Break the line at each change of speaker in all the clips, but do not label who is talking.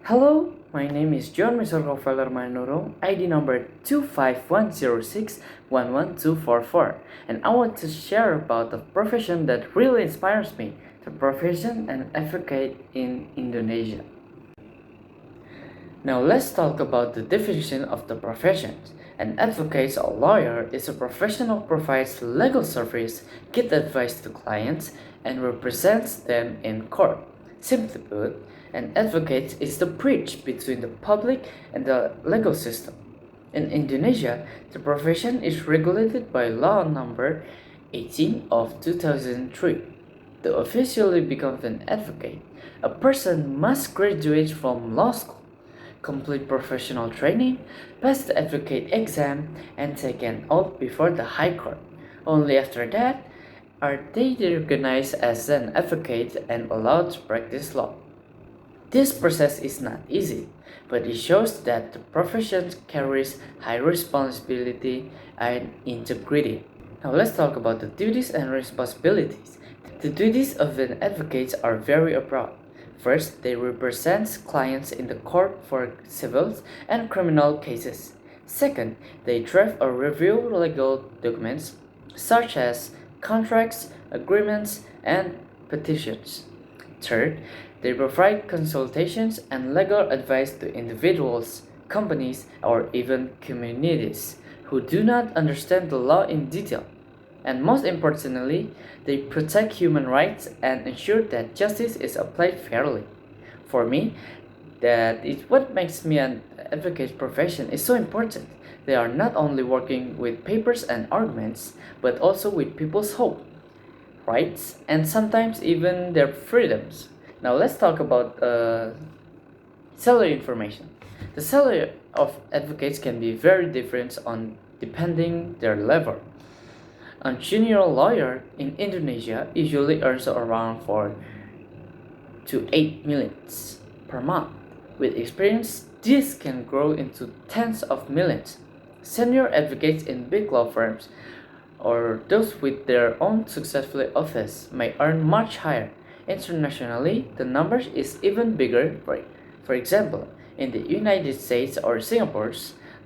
Hello, my name is John Misorgo Manuro, ID number 25106111244, and I want to share about the profession that really inspires me, the profession and advocate in Indonesia. Now let's talk about the definition of the profession. An advocate or lawyer is a professional who provides legal service, gives advice to clients, and represents them in court. Simply put, an advocate is the bridge between the public and the legal system. In Indonesia, the profession is regulated by Law Number 18 of 2003. To officially become an advocate, a person must graduate from law school, complete professional training, pass the advocate exam, and take an oath before the High Court. Only after that are they recognized as an advocate and allowed to practice law. This process is not easy, but it shows that the profession carries high responsibility and integrity. Now let's talk about the duties and responsibilities. The duties of an advocate are very broad. First, they represent clients in the court for civil and criminal cases. Second, they draft or review legal documents such as contracts, agreements, and petitions. Third, they provide consultations and legal advice to individuals, companies, or even communities who do not understand the law in detail. And most importantly, they protect human rights and ensure that justice is applied fairly. For me, that is what makes me an advocate profession is so important. They are not only working with papers and arguments, but also with people's hope, rights, and sometimes even their freedoms. Now let's talk about salary information. The salary of advocates can be very different on depending their level. A junior lawyer in Indonesia usually earns around 4 to 8 millions per month. With experience, this can grow into tens of millions. Senior advocates in big law firms or those with their own successful office may earn much higher. Internationally, the number is even bigger. For example, in the United States or Singapore,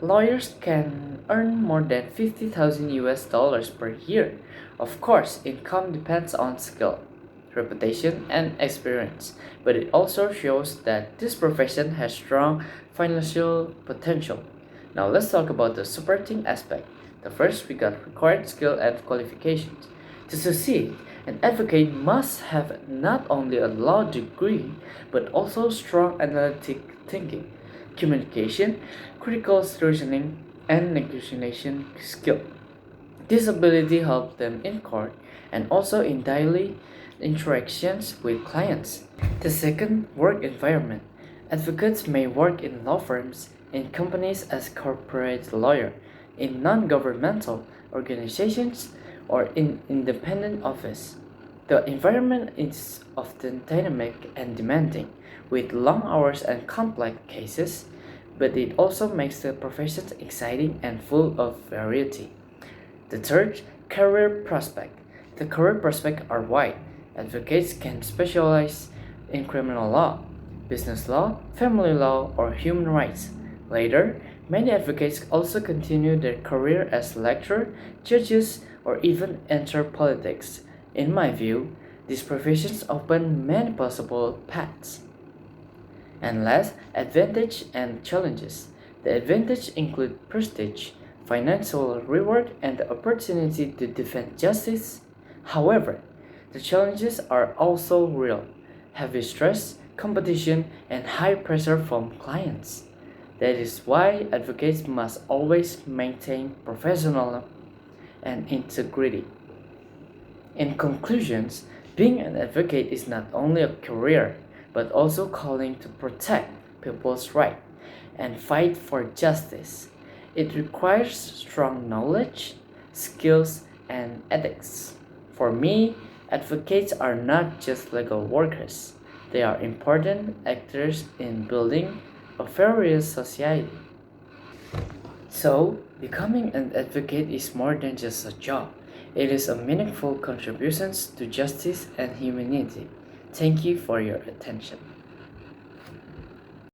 lawyers can earn more than 50,000 US dollars per year. Of course, income depends on skill, reputation, and experience, but it also shows that this profession has strong financial potential. Now let's talk about the supporting aspect. The first, we got required skill and qualifications. To succeed, an advocate must have not only a law degree, but also strong analytic thinking, communication, critical reasoning, and negotiation skill. This ability helps them in court and also in daily interactions with clients. The second, work environment. Advocates may work in law firms, in companies as corporate lawyer, in non-governmental organizations, or in independent office. The environment is often dynamic and demanding, with long hours and complex cases, but it also makes the profession exciting and full of variety. The third, career prospect. The career prospects are wide. Advocates can specialize in criminal law, business law, family law, or human rights. Later, many advocates also continue their career as lecturers, judges, or even enter politics. In my view, these professions open many possible paths. And last, advantage and challenges. The advantage include prestige, financial reward, and the opportunity to defend justice. However, the challenges are also real. Heavy stress, competition, and high pressure from clients. That is why advocates must always maintain professionalism and integrity. In conclusions, being an advocate is not only a career, but also calling to protect people's rights and fight for justice. It requires strong knowledge, skills, and ethics. For me, advocates are not just legal workers, they are important actors in building a fairer society. So, becoming an advocate is more than just a job. It is a meaningful contribution to justice and humanity. Thank you for your attention.